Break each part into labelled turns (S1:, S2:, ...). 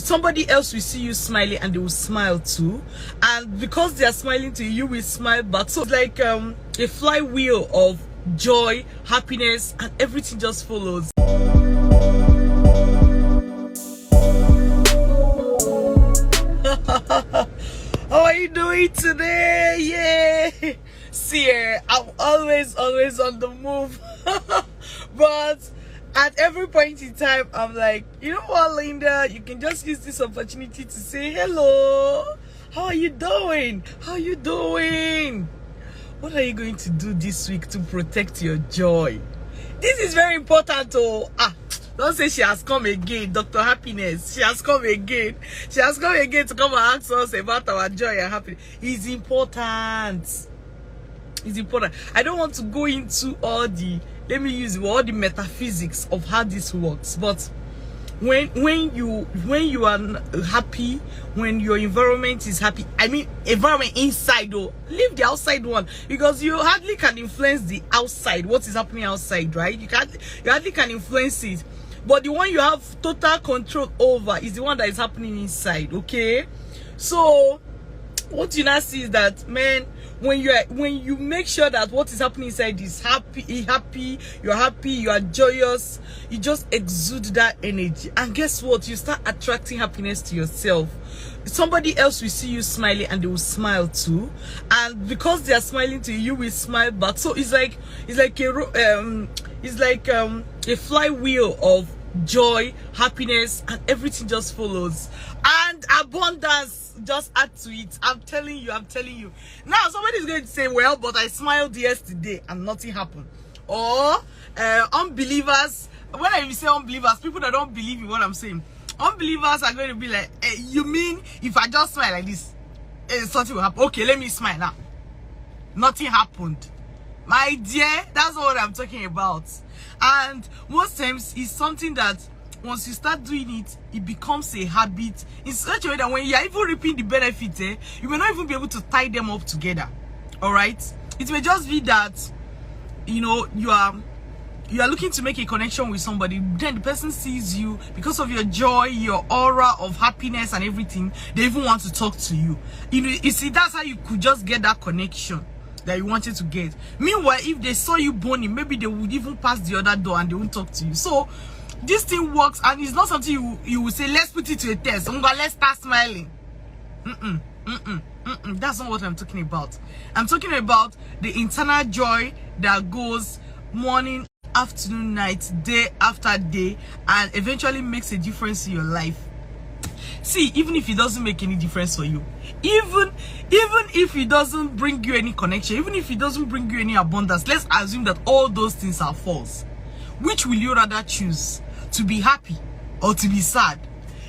S1: somebody else will see you smiling and they will smile too, and because they are smiling to you, you will smile back. So it's like a flywheel of joy, happiness, and everything just follows. How are you doing today? Yeah, see, I'm always on the move. But at every point in time, I'm like, you know what, Linda, you can just use this opportunity to say hello. How are you doing? How are you doing? What are you going to do this week to protect your joy? This is very important. Oh, don't say she has come again, Dr. Happiness. She has come again. She has come again to come and ask us about our joy and happiness. It's important. It's important. I don't want to go into all the, let me use all the metaphysics of how this works. But when you are happy, when your environment is happy, I mean environment inside, though, leave the outside one, because you hardly can influence the outside, what is happening outside, right? You hardly can influence it. But the one you have total control over is the one that is happening inside. Okay, so what you now see is that, man, when you make sure that what is happening inside is happy, you are joyous, you just exude that energy, and guess what? You start attracting happiness to yourself. Somebody else will see you smiling and they will smile too, and because they are smiling to you, you will smile back. So it's like a flywheel of joy, happiness, and everything just follows, and abundance just add to it. I'm telling you. Now somebody's going to say, well, but I smiled yesterday and nothing happened. Or unbelievers, when I say unbelievers, people that don't believe in what I'm saying, unbelievers are going to be like, you mean if I just smile like this, something will happen? Okay, let me smile now. Nothing happened. My dear, that's not what I'm talking about. And most times it's something that once you start doing it, it becomes a habit in such a way that when you are even reaping the benefits, you may not even be able to tie them up together. All right, it may just be that, you know, you are looking to make a connection with somebody, then the person sees you, because of your joy, your aura of happiness and everything, they even want to talk to you. You see, that's how you could just get that connection that you wanted to get. Meanwhile, if they saw you boning, maybe they would even pass the other door and they won't talk to you. So this thing works, and it's not something you will say, let's put it to a test, let's start smiling. That's not what I'm talking about. I'm talking about the internal joy that goes morning, afternoon, night, day after day, and eventually makes a difference in your life. See, even if it doesn't make any difference for you, even if it doesn't bring you any connection, even if it doesn't bring you any abundance, let's assume that all those things are false. Which will you rather choose? To be happy or to be sad?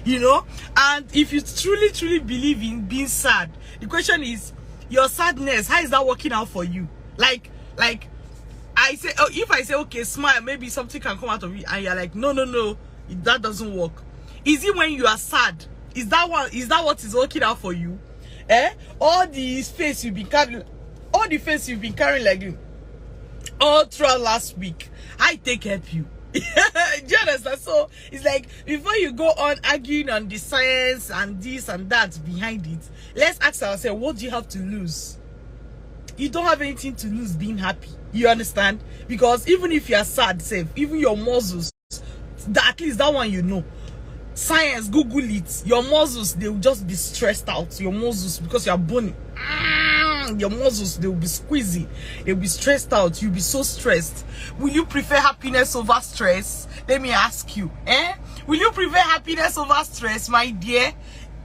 S1: You know? And if you truly believe in being sad, the question is, your sadness, how is that working out for you? Like I say, oh, if I say, okay, smile, maybe something can come out of it, and you're like, no, that doesn't work. Is it when you are sad? Is that what is working out for you? All the face you've been carrying, like all throughout last week, I take help you. Do you understand? So it's like, before you go on arguing on the science and this and that behind it, let's ask ourselves, what do you have to lose? You don't have anything to lose being happy. You understand? Because even if you are sad, safe, even your muscles, at least that one you know. Science, Google it. Your muscles, they will just be stressed out. Your muscles, because you are burning. Your muscles, they will be squeezing. They'll be stressed out. You'll be so stressed. Will you prefer happiness over stress? Let me ask you. Will you prefer happiness over stress, my dear?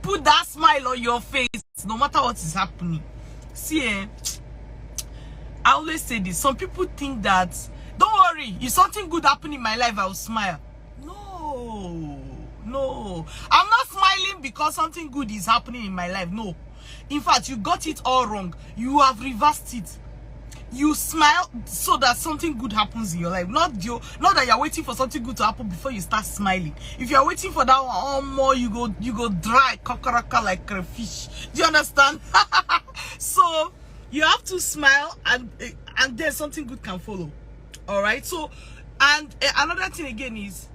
S1: Put that smile on your face, no matter what is happening. See, I always say this. Some people think that, don't worry, if something good happen in my life, I will smile. No, I'm not smiling because something good is happening in my life. No, in fact, you got it all wrong. You have reversed it. You smile so that something good happens in your life, not that you're waiting for something good to happen before you start smiling. If you're waiting for that one, more you go dry kakaraka like crayfish. Do you understand? So you have to smile, and then something good can follow. All right. So, and another thing again is,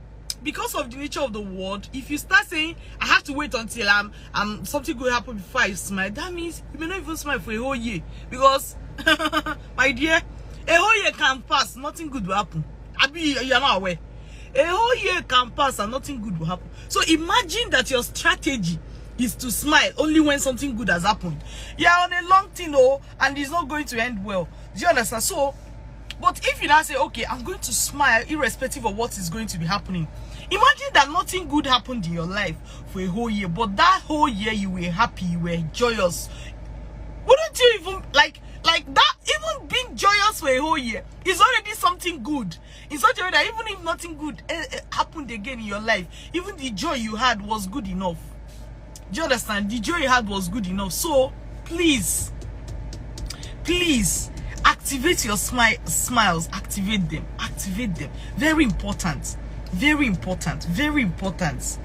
S1: because of the nature of the world, if you start saying I have to wait until I'm something good happen before I smile, that means you may not even smile for a whole year. Because my dear, a whole year can pass, nothing good will happen. You're not aware. A whole year can pass and nothing good will happen. So imagine that your strategy is to smile only when something good has happened. You're on a long thing, and it's not going to end well. Do you understand? So, but if you now say, okay, I'm going to smile irrespective of what is going to be happening. Imagine that nothing good happened in your life for a whole year, but that whole year you were happy, you were joyous. Wouldn't you even like that? Even being joyous for a whole year is already something good. In such a way that even if nothing good happened again in your life, even the joy you had was good enough. Do you understand? The joy you had was good enough. So please activate your smiles. Activate them. Very important.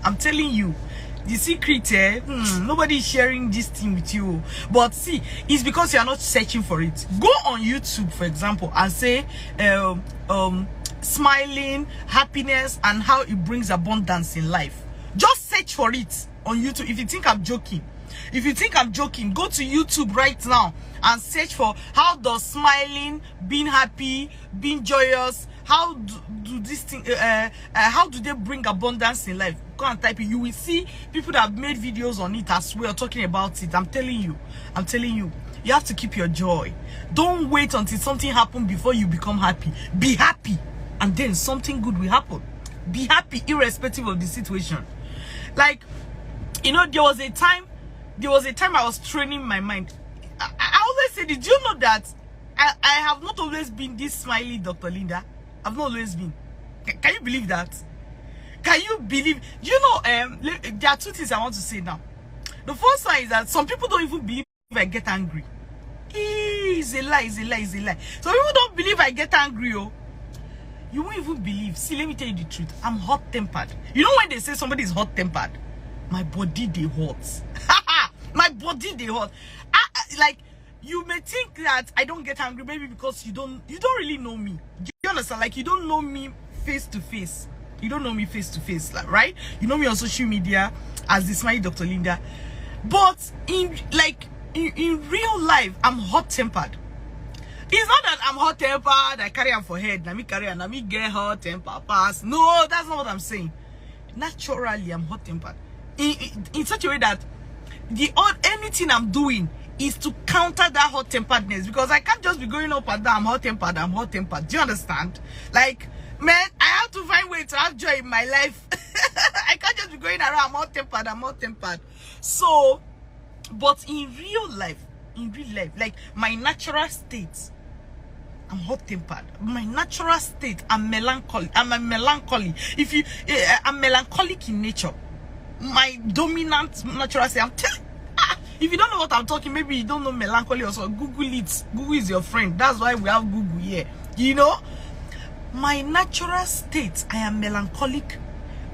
S1: I'm telling you, the secret, nobody is sharing this thing with you. But see, it's because you are not searching for it. Go on YouTube, for example, and say smiling, happiness, and how it brings abundance in life. Just search for it on YouTube. If you think I'm joking, go to YouTube right now and search for how does smiling, being happy, being joyous, how do this thing, how do they bring abundance in life? Go and type it. You will see people that have made videos on it as well, talking about it. I'm telling you, you have to keep your joy. Don't wait until something happens before you become happy. Be happy, and then something good will happen. Be happy irrespective of the situation. Like, you know, there was a time I was training my mind. I always say, did you know that I have not always been this smiley, Dr. Linda? I've not always been. Can you believe that? Can you believe? You know, there are two things I want to say now. The first one is that some people don't even believe I get angry. It's a lie. Some people don't believe I get angry, oh. You won't even believe. See, let me tell you the truth. I'm hot-tempered. You know when they say somebody is hot-tempered? My body, they hot. My body, they hot. Like, you may think that I don't get angry, maybe because you don't really know me. Do you understand? Like, you don't know me face to face. Like, right? You know me on social media as the smiley Dr. Linda. But in real life, I'm hot-tempered. It's not that I'm hot-tempered, I carry on for head, let me get hot-tempered pass. No, that's not what I'm saying. Naturally, I'm hot-tempered. In such a way that anything I'm doing is to counter that hot-temperedness, because I can't just be going up and down, I'm hot-tempered. Do you understand? Like, man, I have to find ways to have joy in my life. I can't just be going around, I'm hot-tempered. So, but in real life, like my natural state, I'm hot-tempered. My natural state, I'm melancholy. I'm melancholic in nature. My dominant natural state, if you don't know what I'm talking, maybe you don't know melancholy also, Google it. Google is your friend. That's why we have Google here. You know, my natural state, I am melancholic,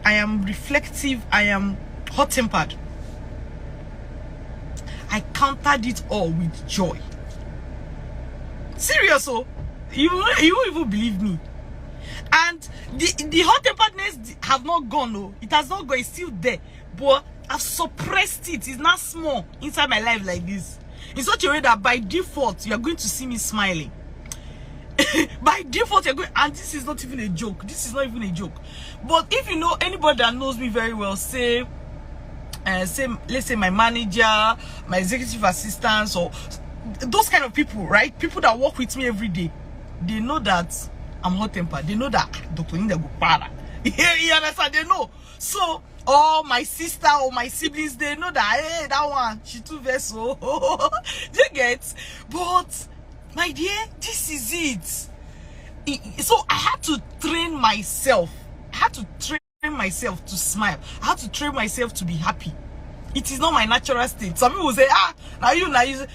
S1: I am reflective, I am hot-tempered. I countered it all with joy. Serious, oh, you won't even believe me. And the hot-temperedness have not gone, oh, it has not gone, it's still there, but I've suppressed it. It's not small inside my life like this, in such a way that by default you're going to see me smiling. By default you're going, and this is not even a joke. But if you know anybody that knows me very well, say let's say my manager, my executive assistants, or those kind of people, right? People that work with me every day, they know that I'm hot-tempered. They know that Dr. Linda go para. You understand? They know. So, or my sister or my siblings, they know that, hey, that one, she too vessel. Do you get? But, my dear, this is it. So, I had to train myself. Myself to smile. I have to train myself to be happy. It is not my natural state. Some people will say, now you say,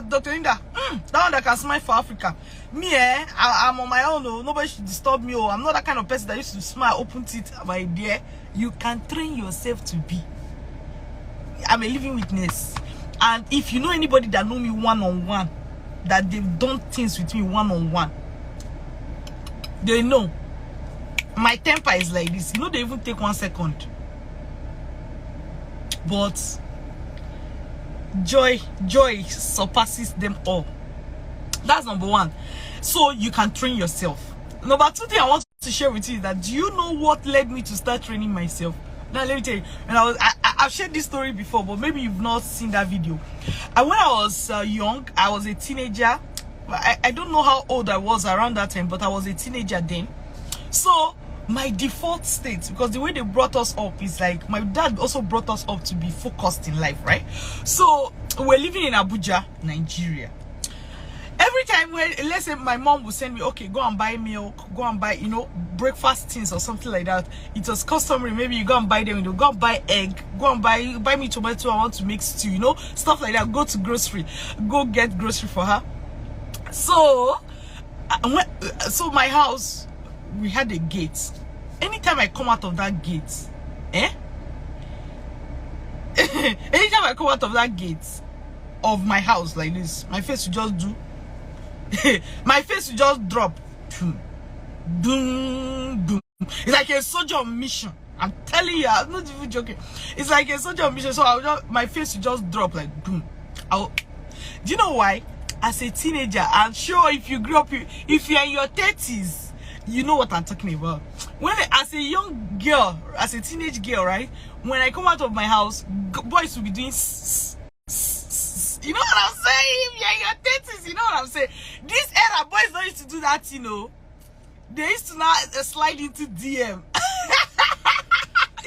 S1: Dr. Linda, that one that can smile for Africa. Me, I'm on my own. Oh, nobody should disturb me. Oh, I'm not that kind of person that used to smile, open teeth. My dear, you can train yourself to be. I'm a living witness. And if you know anybody that know me one-on-one, that they've done things with me one-on-one, they know. my temper is like this. You know, they even take 1 second. But joy surpasses them all. That's number one. So you can train yourself. Number two thing I want to share with you is that, do you know what led me to start training myself? Now let me tell you. And I've shared this story before, but maybe you've not seen that video. And when I was young, I was a teenager. I don't know how old I was around that time, but I was a teenager then. So my default state, because the way they brought us up is like, my dad also brought us up to be focused in life, right? So we're living in Abuja, Nigeria. Every time when, let's say my mom would send me, okay, go and buy milk, go and buy, you know, breakfast things or something like that. It was customary. Maybe you go and buy them, you know, go and buy egg, go and buy me tomato, I want to make stew, you know, stuff like that. Go to grocery, go get grocery for her. So, so my house, we had a gate. Anytime I come out of that gate, anytime I come out of that gate of my house like this, my face will just do. My face will just drop. Boom, boom. It's like a soldier on mission. I'm telling you, I'm not even joking. It's like a soldier on mission. So my face will just drop like boom. Do you know why? As a teenager, I'm sure if you grew up, if you're in your 30s, you know what I'm talking about. When as a young girl, as a teenage girl, right? When I come out of my house, boys will be doing. You know what I'm saying? If you're in your 30s, you know what I'm saying? This era, boys don't used to do that, you know. They used to now slide into DM.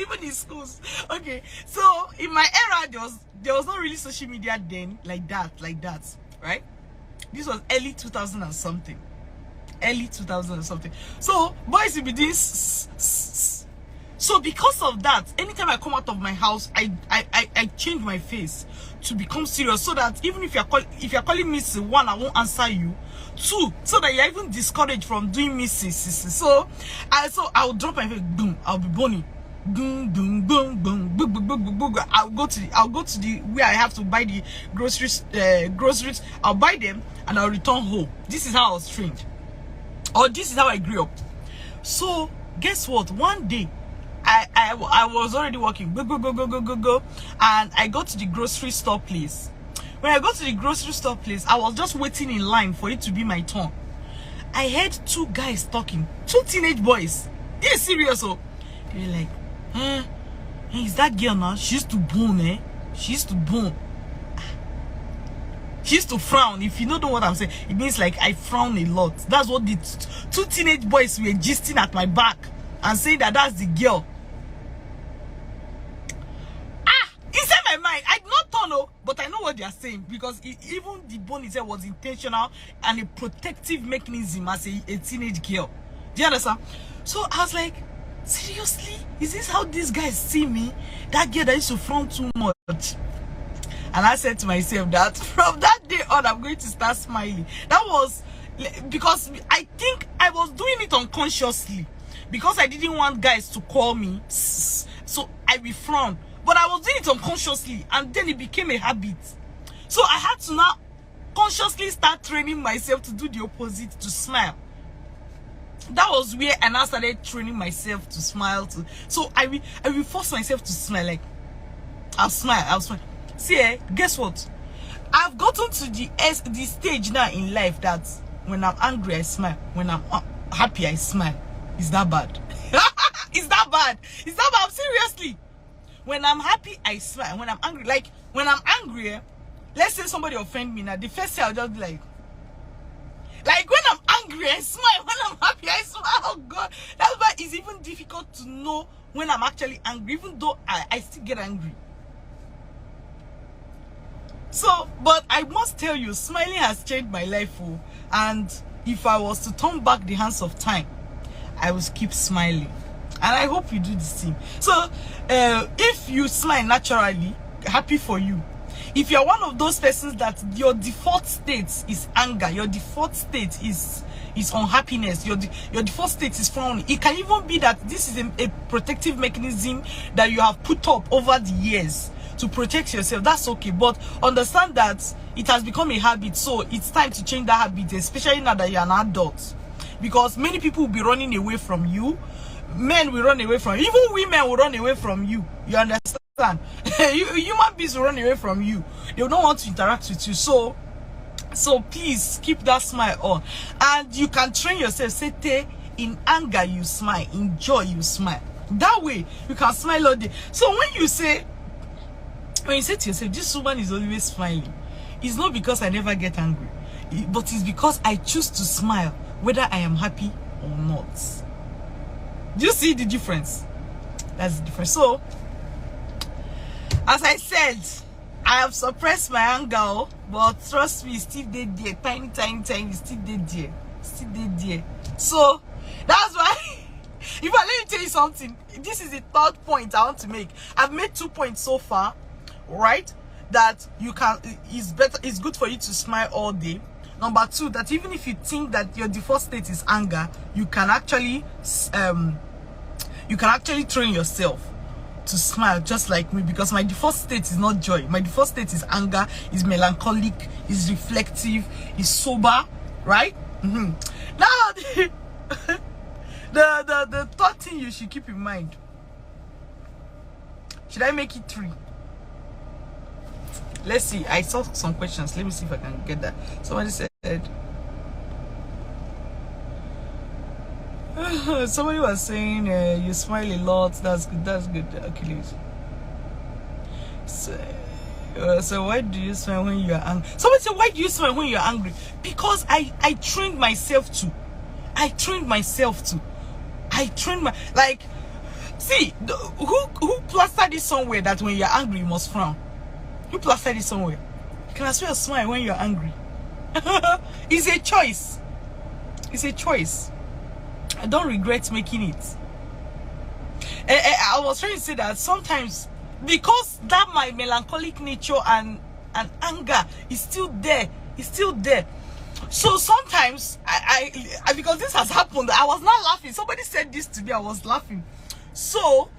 S1: Even in schools. Okay, so in my era, there was not really social media then, like that, right? This was early 2000 and something. Early 2000 and something. So boys will be doing. So because of that, anytime I come out of my house, I change my face to become serious, so that even if you're calling me one, I won't answer you. Two, so that you're even discouraged from doing me. So I'll drop my face. Boom. I'll be bonny. Boom, boom, boom, boom, boom, boom, boom, boom, boom. I'll go to the where I have to buy the groceries. I'll buy them and I'll return home. This is how I was trained, or this is how I grew up. So guess what? One day, I was already working. Go, and I got to the grocery store place. When I got to the grocery store place, I was just waiting in line for it to be my turn. I heard two guys talking, two teenage boys. They're serious, oh. They were like, hey, is that girl now? She used to boom, eh? She used to boom. She used to frown. If you don't know what I'm saying, it means like I frown a lot. That's what the two teenage boys were gisting at my back and saying that that's the girl. Inside my mind, I did not know, but I know what they are saying, because even the bone itself was intentional and a protective mechanism as a teenage girl. Do you understand? So I was like, seriously? Is this how these guys see me? That girl that used to frown too much. And I said to myself that from that day on, I'm going to start smiling. That was because I think I was doing it unconsciously, because I didn't want guys to call me, so I will frown. But I was doing it unconsciously, and then it became a habit. So I had to now consciously start training myself to do the opposite, to smile. That was where I now started training myself to smile. So I will force myself to smile. Like, I'll smile. See, guess what? I've gotten to the stage now in life that when I'm angry, I smile. When I'm happy, I smile. Is that bad? Is that bad? Is that bad? Seriously. When I'm happy, I smile. When I'm angry, like when I'm angry, let's say somebody offend me now, the first thing I'll just be like when I'm angry, I smile. When I'm happy, I smile. Oh God, that's why it's even difficult to know when I'm actually angry, even though I still get angry. So, but I must tell you, smiling has changed my life. Oh, and if I was to turn back the hands of time, I will keep smiling. And I hope you do the same. So, if you smile naturally, happy for you. If you're one of those persons that your default state is anger, your default state is unhappiness, your default state is frowning, it can even be that this is a protective mechanism that you have put up over the years to protect yourself. That's okay, but understand that it has become a habit. So it's time to change that habit, especially now that you're an adult, because many people will be running away from you. Men will run away from you. Even women will run away from you. You understand? Human beings will run away from you. They don't want to interact with you. So please keep that smile on. And you can train yourself. Say, in anger you smile, in joy you smile. That way you can smile all day. So when you say to yourself, this woman is always smiling, it's not because I never get angry, but it's because I choose to smile whether I am happy or not. Do you see the difference? That's the difference. So as I said, I have suppressed my anger, but trust me, it's still there, tiny, still there. So that's why if I let me tell you something, this is the third point I want to make. I've made 2 points so far, right? That you can, it's good for you to smile all day. Number 2, that even if you think that your default state is anger, you can actually train yourself to smile just like me, because my default state is not joy. My default state is anger, is melancholic, is reflective, is sober, right? Now the third thing you should keep in mind. Should I make it 3? Let's see. I saw some questions. Let me see if I can get that. Somebody said somebody was saying you smile a lot. That's good. Achilles. So why do you smile when you are angry? Somebody said, why do you smile when you are angry? Because I trained myself to. See, who plastered it somewhere that when you're angry you must frown? Who plastered it somewhere? You can as well smile when you're angry. It's a choice. I don't regret making it. I was trying to say that sometimes, because that my melancholic nature and anger is still there. So sometimes I because this has happened, I was not laughing. Somebody said this to me, I was laughing. So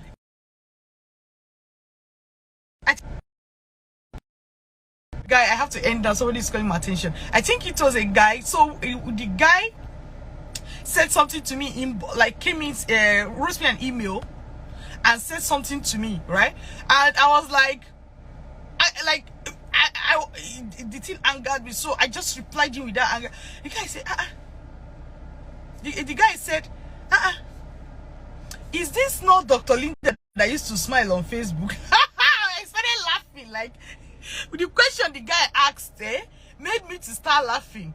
S1: guy, I have to end down. Somebody's calling my attention. I think it was a guy. So the guy said something to me, wrote me an email and said something to me, right? And I was like, the thing angered me, so I just replied him with that anger. The guy said, the guy said, is this not Dr. Linda that used to smile on Facebook? I started laughing. Like, the question the guy asked made me to start laughing.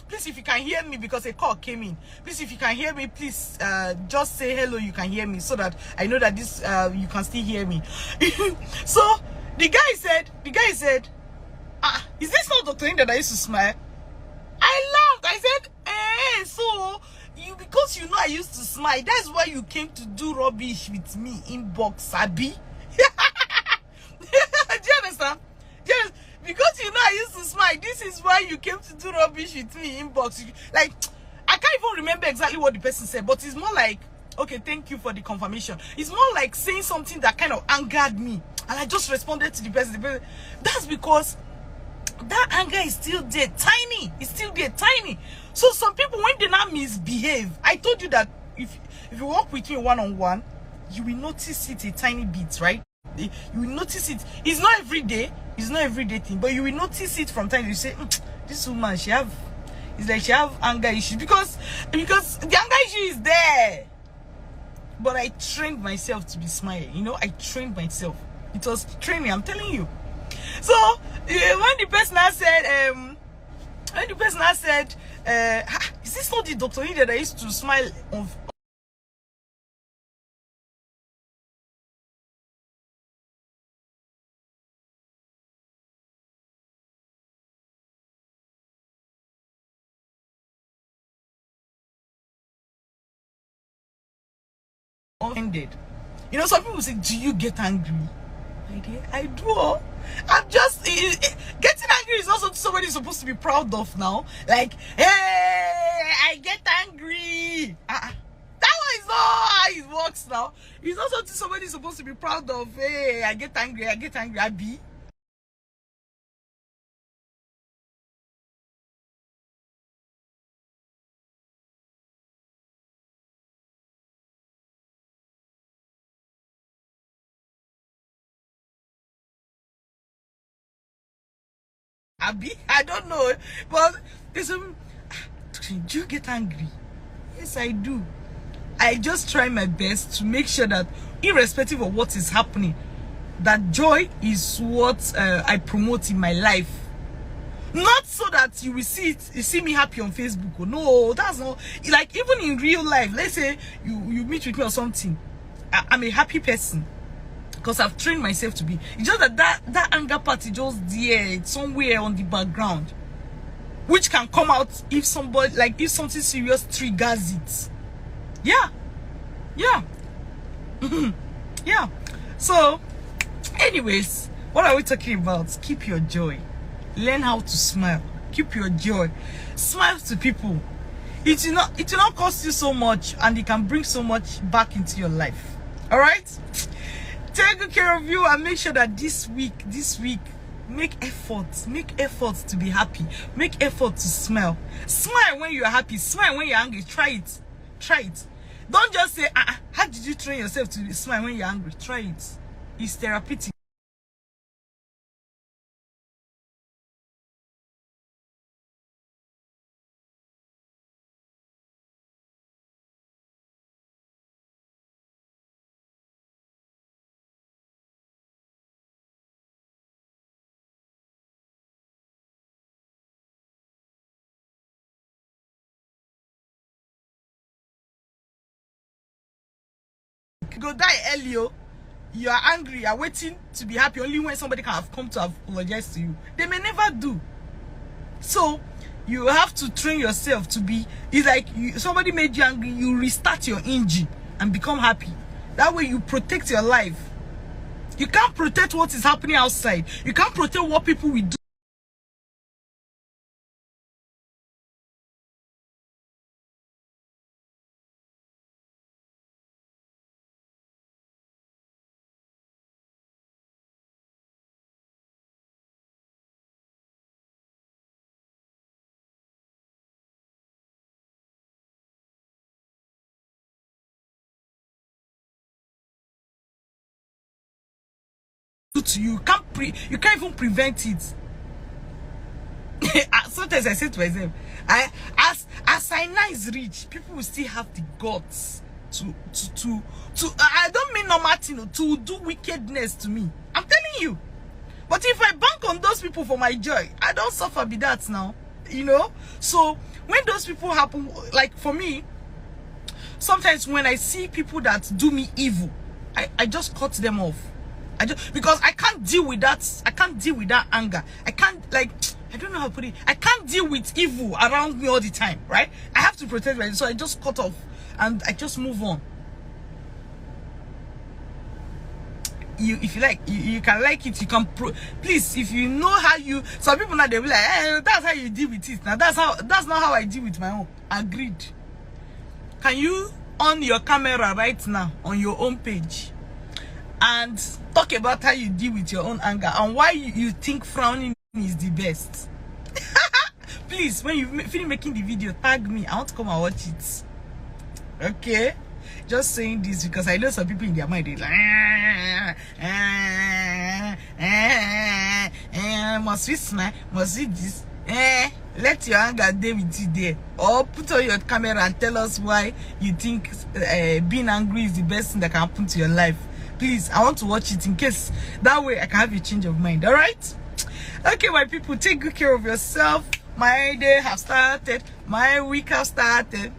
S1: Please, if you can hear me, because a call came in, please, if you can hear me, please just say hello, you can hear me, so that I know that this you can still hear me. So the guy said, is this not Dr. Linda that used to smile? I laughed. I said, so because you know I used to smile, that's why you came to do rubbish with me inbox, Abi. Do you understand? Yes, because you know I used to smile, this is why you came to do rubbish with me inbox. Like, I can't even remember exactly what the person said, but it's more like, okay, thank you for the confirmation. It's more like saying something that kind of angered me, and I just responded to the person. That's because that anger is still there, tiny. It's still there, tiny. So some people, when they now misbehave, I told you that if you work with me one-on-one, you will notice it a tiny bit, right? You will notice it. It's not every day thing, but you will notice it from time to time. You say, this woman, it's like she have anger issues, because the anger issue is there. But I trained myself to be smiling. I trained myself. It was training, I'm telling you. So when the person said, is this not the Dr. Linda that used to smile on offended? Some people say, do you get angry? I do. I'm just getting angry is also somebody supposed to be proud of now. Like, hey, I get angry. That one is not how it works now. It's also somebody supposed to be proud of. Hey, I get angry. I be. I don't know, but it's do you get angry? Yes, I do. I just try my best to make sure that, irrespective of what is happening, that joy is what I promote in my life. Not so that you will see it, you see me happy on Facebook. Oh, no, that's not, like, even in real life. Let's say you meet with me or something, I'm a happy person because I've trained myself to be. It's just that anger part is just there, it's somewhere on the background, which can come out if somebody, like, if something serious triggers it. Yeah. Yeah. So anyways, what are we talking about? Keep your joy. Learn how to smile. Keep your joy. Smile to people. It will not cost you so much, and it can bring so much back into your life. All right? Take good care of you, and make sure that this week, make efforts to be happy. Make effort to smile. Smile when you're happy. Smile when you're angry. Try it. Don't just say, how did you train yourself to smile when you're angry? Try it. It's therapeutic. Go die early. You are angry, you are waiting to be happy only when somebody can have come to apologize to you. They may never do. So you have to train yourself to be, it's like somebody made you angry, you restart your engine and become happy. That way you protect your life. You can't protect what is happening outside. You can't protect what people will do to you. You can't even prevent it. Sometimes I say to myself, as I now is rich, people will still have the guts to I don't mean normal thing, to do wickedness to me. I'm telling you. But if I bank on those people for my joy, I don't suffer with that now. You know? So when those people happen, like for me, sometimes when I see people that do me evil, I just cut them off. Because I can't deal with that. I can't deal with that anger. I can't, like, I don't know how to put it. I can't deal with evil around me all the time, right? I have to protect myself, so I just cut off and I just move on. If you like, you can like it. You can please, if you know how you. Some people now, they'll be like, hey, that's how you deal with it. Now that's not how I deal with my own. Agreed. Can you on your camera right now on your own page and talk about how you deal with your own anger and why you think frowning is the best? Please, when you finish making the video, tag me. I want to come and watch it. Okay? Just saying this because I know some people in their mind, they're like, must we smile? Must we this? Let your anger stay with you there. Or put on your camera and tell us why you think being angry is the best thing that can happen to your life. Please, I want to watch it in case that way I can have a change of mind. All right? Okay, my people, take good care of yourself. My day has started. My week has started.